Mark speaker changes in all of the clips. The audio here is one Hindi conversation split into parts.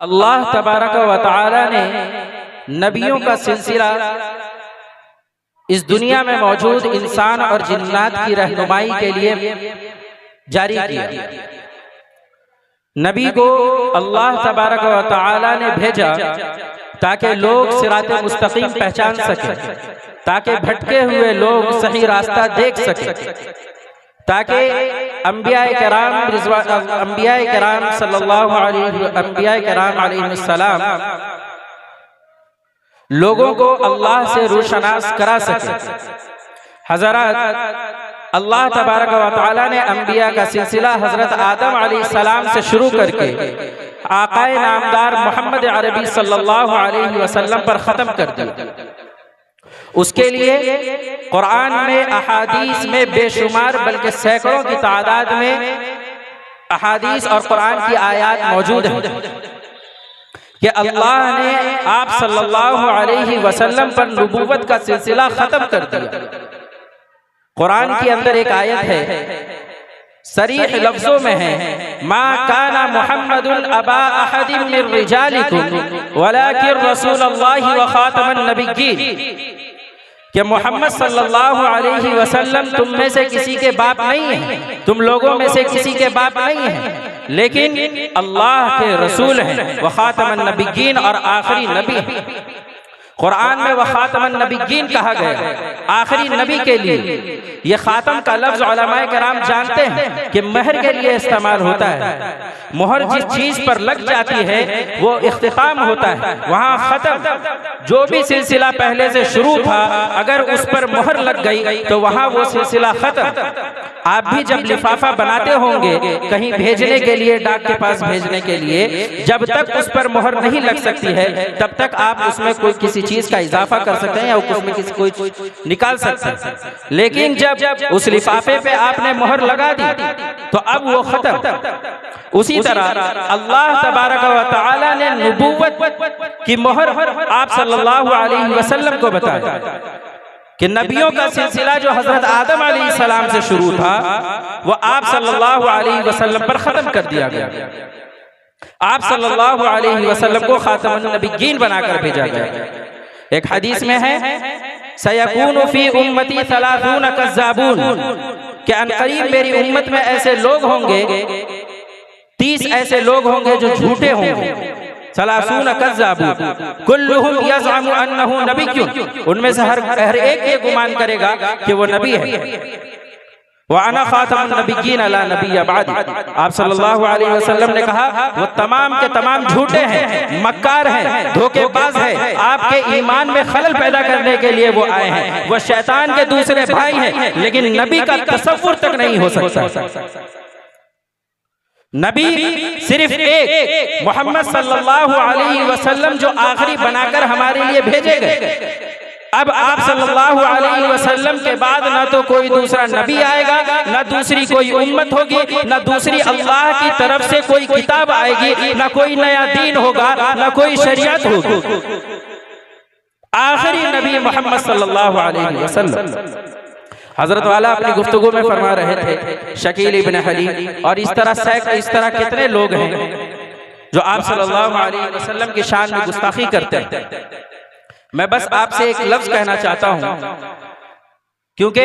Speaker 1: अल्लाह तबारक व तआला ने नबियों का सिलसिला इस दुनिया में मौजूद इंसान और जिन्नात की रहनुमाई के लिए जारी किया। नबी को अल्लाह तबारक व तआला ने भेजा ताकि लोग सिराते मुस्तकीम पहचान सके, ताकि भटके हुए लोग सही रास्ता देख सके, ताकि अंबिया किराम अलैहिस्सलाम लोगों को अल्लाह से रोशनास करा सके। हज़रत अल्लाह तबारक व तआला ने अंबिया का सिलसिला हज़रत आदम अलैहिस्सलाम से शुरू करके आकाए नामदार मोहम्मद अरबी सल्लल्लाहु अलैहि वसल्लम पर ख़त्म कर दिया। उसके लिए कुरान में, अहादीस में बेशुमार बल्कि सैकड़ों की तादाद में अहादीस और कुरान की आयत मौजूद है कि अल्लाह ने आप सल्लल्लाहु अलैहि वसल्लम पर नबूवत का सिलसिला खत्म कर दिया। कुरान के अंदर एक आयत है, सरीह लफ्जों में है, मा काना मुहम्मदुन अबा अहदिम मिन रिजालिकुम वलाकिन रसूलुल्लाहि व खातमन नबिय्यीन, कि मोहम्मद सल्लल्लाहु अलैहि वसल्लम तुम में से किसी के बाप नहीं है, तुम लोगों में से किसी के बाप नहीं है, लेकिन अल्लाह के रसूल हैं, व खातमन नबिय्यीन, और आखिरी नबी हैं। कुरान में वह खातमन नबिय्यीन कहा गया, आखिरी नबी के लिए। ये खातम का लफ्ज उलमाए किराम जानते हैं कि महर के लिए इस्तेमाल होता है। मोहर जिस चीज पर लग जाती है वो इख्तिताम होता है, वहाँ खत्म। जो भी सिलसिला पहले से शुरू था अगर उस पर मोहर लग गई तो वहाँ वो सिलसिला खत्म। आप भी जब लिफाफा बनाते होंगे कहीं भेजने के लिए, डाक के पास भेजने के लिए, जब तक उस पर मोहर नहीं लग सकती है तब तक आप उसमें कोई किसी चीज का इजाफा कर सकते हैं या उसमें किसी कोई निकाल सकते हैं। लेकिन जब उस लिफाफे पे आपने मोहर लगा दी तो अब वो खत्म। उसी तरह अल्लाह तबारक व तआला ने नबूवत की मोहर आप सल्लल्लाहु अलैहि वसल्लम को बताया कि नबियों का सिलसिला जो हजरत आदम अलैहिस्सलाम से शुरू था वो आप सल्लल्लाहु अलैहि वसल्लम पर खत्म कर दिया गया। आप सल्लल्लाहु अलैहि वसल्लम को खातमुन नबिय्यीन बनाकर भेजा गया। एक हदीस में है, सयकूनु फी उम्मती सलासून कज़्ज़ाबून, कि अनकरीब मेरी उम्मत में ऐसे लोग होंगे, 30 ऐसे लोग होंगे जो झूठे होंगे। सलासून कज़्ज़ाबून कुल्लुहुम यज़अमु अन्नहु नबिय्युन, उनमें से हर एक ये गुमान करेगा कि वो नबी है। व अना खातमुन नबिय्यीन ला नबिय्य बअदी, आप सल्लल्लाहु अलैहि वसल्लम ने कहा वो तमाम के तमाम झूठे हैं, मक्कार हैं, धोखेबाज हैं, आपके ईमान में खलल पैदा करने के लिए वो आए हैं। वो शैतान के दूसरे भाई हैं, लेकिन नबी का तसव्वुर तक नहीं हो सकता। नबी सिर्फ एक मोहम्मद सल्लल्लाहु अलैहि वसल्लम जो आखिरी बनाकर हमारे लिए भेजे गए। अब आप सल्लल्लाहु अलैहि वसल्लम के बाद ना तो कोई दूसरा नबी आएगा, ना दूसरी कोई उम्मत होगी, ना दूसरी अल्लाह की तरफ से कोई किताब आएगी, ना कोई नया दीन होगा, ना कोई शरीयत होगी। आखिरी नबी मोहम्मद सल्लल्लाहु अलैहि वसल्लम। हजरत वाला अपनी गुफ्तगू में फरमा रहे थे, शकील इब्न हली और इस तरह कितने लोग हैं जो आप सल्लल्लाहु अलैहि वसल्लम की शान में गुस्ताखी करते हैं। मैं बस आपसे एक लफ्ज कहना चाहता हूं, क्योंकि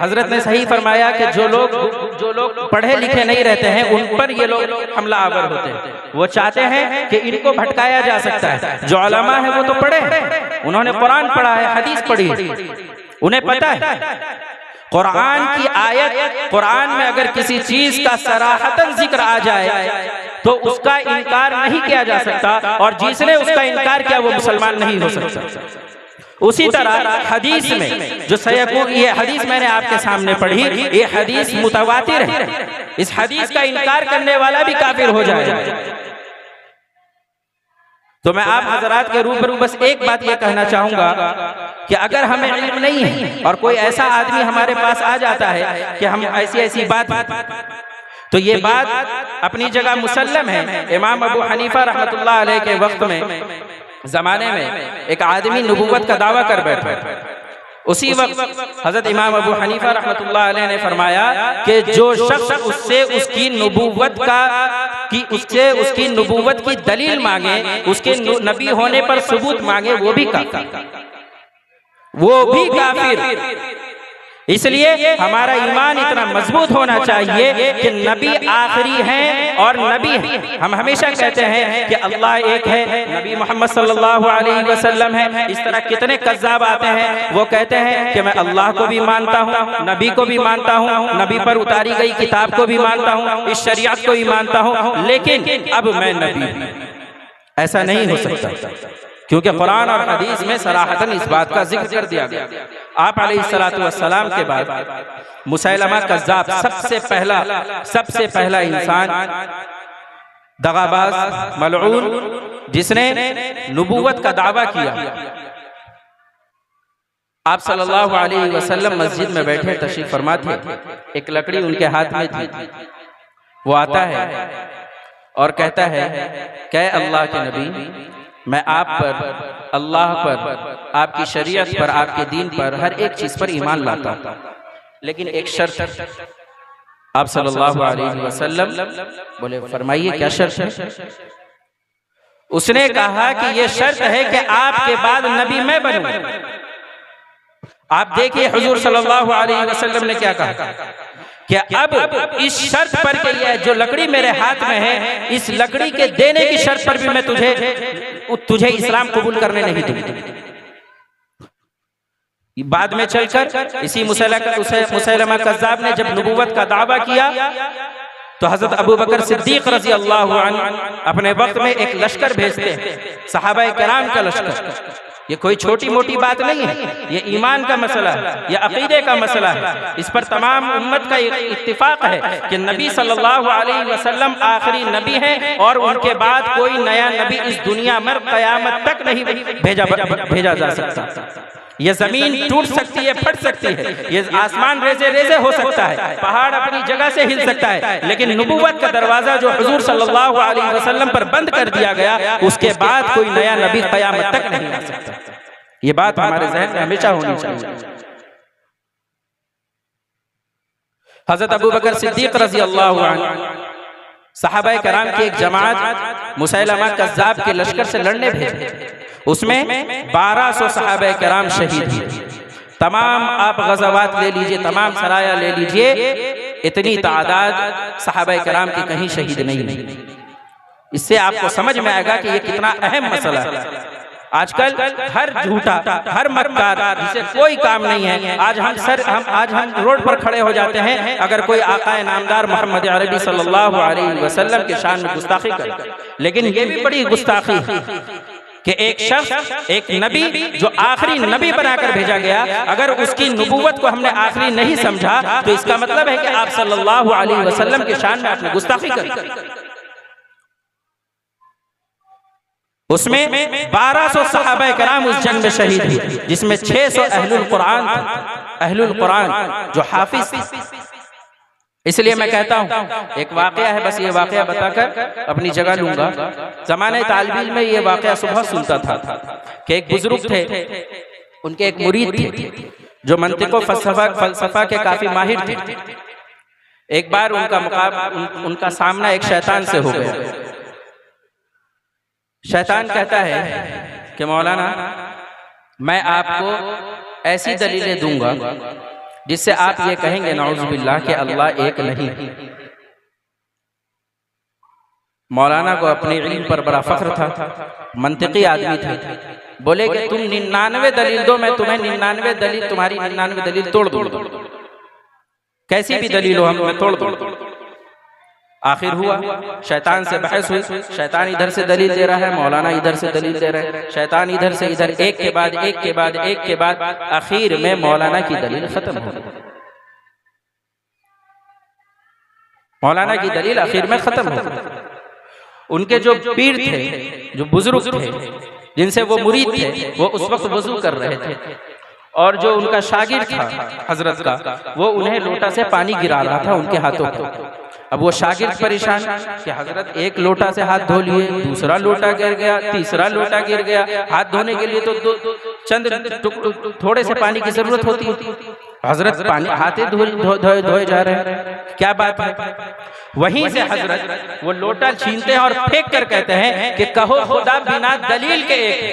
Speaker 1: हजरत ने सही फरमाया कि जो लोग पढ़े लिखे नहीं रहते हैं उन पर ये लोग हमला आवर होते हैं। वो चाहते हैं कि इनको भटकाया जा सकता है। जो उलमा है वो तो पढ़े, उन्होंने कुरान पढ़ा है, हदीस पढ़ी, उन्हें पता है कुरान की आयत, कुरान में अगर किसी चीज का सराहतन जिक्र आ जाए तो उसका इनकार नहीं किया जा सकता, और जिसने उसका इनकार किया वो मुसलमान नहीं हो सकता। उसी तरह हदीस में जो सयकून, ये हदीस मैंने आपके सामने पढ़ी, ये हदीस मुतवातिर है। इस हदीस का इनकार करने वाला भी काफिर हो जाएगा। तो मैं आप हजरात के रूबरू बस एक बात ये कहना चाहूंगा कि अगर हमें इल्म नहीं है और कोई ऐसा आदमी हमारे पास आ जाता है कि हम ऐसी बात, तो ये बात अपनी जगह मुसल्लम है। इमाम अबू हनीफा रहमतुल्लाह अलैह के वक्त में, जमाने में एक आदमी नबूवत का दावा कर बैठा। उसी वक्त हजरत इमाम अबू हनीफा रहमतुल्लाह अलैह ने फरमाया कि जो शख्स उससे उसकी नबूवत का कि उससे उसकी नबूवत की दलील मांगे, उसके नबी होने पर सबूत मांगे, वो भी काफिर। इसलिए हमारा ईमान इतना मजबूत होना चाहिए कि नबी आखिरी हैं और नबी हैं। हम हमेशा कहते हैं कि अल्लाह एक है, नबी मोहम्मद सल्लल्लाहु अलैहि वसल्लम है। इस तरह कितने कज़्ज़ाब आते हैं, वो कहते हैं कि मैं अल्लाह को भी मानता हूँ, नबी को भी मानता हूँ, नबी पर उतारी गई किताब को भी मानता हूँ, इस शरीयत को भी मानता हूँ, लेकिन अब मैं नबी हूँ। ऐसा नहीं हो सकता, क्योंकि कुरान और हदीस में सराहतन इस बात का जिक्र कर दिया गया। आप अलैहिस्सलातु वस्सलाम के बाद मुसैलमा कज़्ज़ाब सबसे पहला इंसान, दगाबाज, मलऊन, जिसने नबूवत का दावा किया। आप सल्लल्लाहु अलैहि वसल्लम मस्जिद में बैठे तशरीफ फरमा थे, एक लकड़ी उनके हाथ में थी। वो आता है और कहता है कि अल्लाह के नबी, मैं आप पर, अल्लाह पर, आपकी शरीयत पर, आपके दीन पर, हर एक चीज पर ईमान लाता हूं, लेकिन एक शर्त। आप सल्लल्लाहु अलैहि वसल्लम बोले, फरमाइए क्या शर्त है? उसने कहा कि ये शर्त है कि आपके बाद नबी मैं बनूं। आप देखिए हुजूर सल्लल्लाहु अलैहि वसल्लम ने क्या कहा कि अब इस शर्त पर कि यह जो लकड़ी मेरे हाथ में है, इस लकड़ी के देने की शर्त पर भी मैं तुझे इस्लाम कबूल करने नहीं दूंगा। बाद में चलकर इसी मुसैलमा कज़्ज़ाब ने जब नबूवत का दावा किया तो हजरत अबू बकर सिद्दीक रज़ी अल्लाहु अन्हु अपने वक्त में एक लश्कर भेजते हैं, सहाबाए किराम का लश्कर। ये कोई छोटी मोटी बात नहीं है, ये ईमान का मसला है, ये अकीदे का मसला है। इस पर तमाम उम्मत का इत्तिफाक है कि नबी सल्लल्लाहु अलैहि वसल्लम आखिरी नबी हैं और उनके बाद कोई नया नबी इस दुनिया में क़यामत तक नहीं भेजा जा सकता। ये जमीन टूट सकती है, फट सकती है, ये आसमान रेजे रेजे हो सकता है, पहाड़ अपनी जगह से हिल सकता है, लेकिन नबूवत का दरवाजा जो हुजूर सल्लल्लाहु अलैहि वसल्लम पर बंद कर दिया गया, उसके बाद कोई नया नबी क़यामत तक नहीं आ सकता। ये बात हमारे ज़हन में हमेशा होनी चाहिए। हजरत अबू बकर सिद्दीक रज़ी अल्लाहु अन्हु सहाबाए किराम की एक जमात मुसैलमा कज़्ज़ाब के लश्कर से लड़ने भेजे। उसमें 1200 सहाबाए किराम शहीद हुए। तमाम आप गज़वात ले लीजिए, तमाम सराया ले लीजिए, इतनी तादाद सहाबाए किराम की कहीं शहीद नहीं। इससे आपको समझ में आएगा कि ये कितना अहम मसला है। आजकल हर झूठा, हर मक्कार, जिसे कोई काम नहीं है, आज हम रोड पर खड़े हो जाते हैं अगर कोई आकाए नामदार मोहम्मद अरबी सल्लल्लाहु अलैहि वसल्लम के शान में गुस्ताखी करे। लेकिन ये भी बड़ी गुस्ताखी है कि एक शख्स, एक नबी जो आखिरी नबी बनाकर भेजा गया, अगर उसकी नबूवत को हमने आखिरी नहीं समझा तो इसका मतलब है कि आप सल्लल्लाहु अलैहि वसल्लम के शान में आपने गुस्ताखी करी। उसमें 1200 सहाबाए किराम उस जंग में शहीद हुए, जिसमें 600 अहलुल कुरान जो हाफिज थे। इसलिए मैं कहता हूँ, एक वाकया है, बस ये वाकया बताकर अपनी जगह लूंगा। ज़माने तालिब इल्म में ये वाकया सुबह सुनता था कि एक बुजुर्ग थे, उनके एक मुरीद थे जो मंतिक़ व फ़लसफ़ा के काफी माहिर थे। एक बार उनका सामना एक शैतान से हो गया। शैतान कहता है कि मौलाना, मैं आपको ऐसी दलीलें दूंगा जिससे आप ये कहेंगे नाउज़ुबिल्लाह कि अल्लाह एक नहीं। मौलाना को अपने इल्म पर बड़ा फख्र था, मंतिकी आदमी थे। बोले कि तुम 99 दलील दो, मैं तुम्हें 99 दलील, तुम्हारी 99 दलील तोड़ दूंगा। कैसी भी दलील हो मैं तोड़ दूंगा। आखिर हुआ, शैतान से बहस हुई। शैतान इधर से दलील दे रहा है, मौलाना इधर से दलील दे रहे हैं, शैतान इधर से इधर, एक के बाद एक के बाद एक के बाद, आखिर में मौलाना की दलील खत्म हो गई। मौलाना की दलील आखिर में खत्म हो गई। उनके जो पीर थे, जो बुजुर्ग थे, जिनसे वो मुरीद थे, वो उस वक्त वजू कर रहे थे और जो उनका शागिर्द था हजरत का, वो उन्हें लोटा से पानी गिरा रहा था उनके हाथों को। अब वो शागिर्द परेशान कि हजरत एक लोटा से हाथ धो लिए, दूसरा लोटा गिर गया, तीसरा लोटा गिर गया। हाथ धोने के लिए तो चंद थोड़े से पानी की जरूरत होती है, हजरत पानी हाथे धोए जा रहे हैं। क्या बात है? वहीं से हजरत वो लोटा छीनते हैं और फेंक कर कहते हैं कि कहो खुदा बिना दलील के एक है।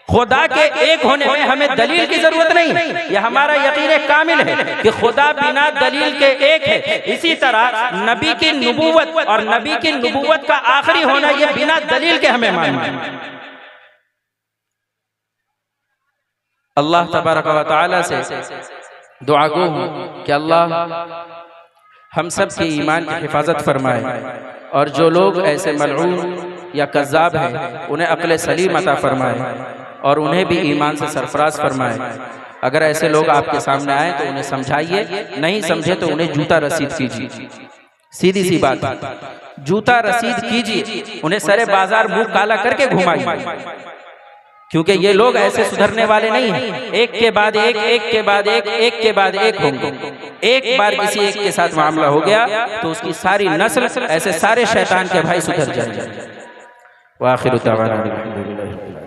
Speaker 1: खुदा के एक होने में हमें दलील की जरूरत नहीं है, यह हमारा यकीन कामिल है कि खुदा बिना दलील के एक है। इसी तरह नबी की नबूवत और नबी की नबूवत का आखिरी होना यह बिना दलील के हमें मानना है। अल्लाह तबारक व तआला से दुआ गो हूं कि अल्लाह हम सब के ईमान की हिफाजत फरमाए और जो लोग ऐसे मलऊन या कज़्ज़ाब हैं उन्हें अक्ल सलीम अता फरमाए और उन्हें भी ईमान से सरफराज फरमाए। अगर ऐसे लोग आपके सामने आए तो उन्हें समझाइए, नहीं समझे तो उन्हें जूता रसीद कीजिए। सीधी सी बात, जूता रसीद कीजिए, उन्हें सरे बाजार मुंह काला करके घुमाइए, क्योंकि ये लोग ऐसे सुधरने वाले नहीं हैं। एक के बाद एक, एक के बाद एक, एक के बाद एक होंगे। एक बार किसी एक के साथ मामला हो गया तो उसकी सारी नस्ल, ऐसे सारे शैतान के भाई सुधर जाएंगे। वाखिर दावाना अल्हम्दुलिल्लाह।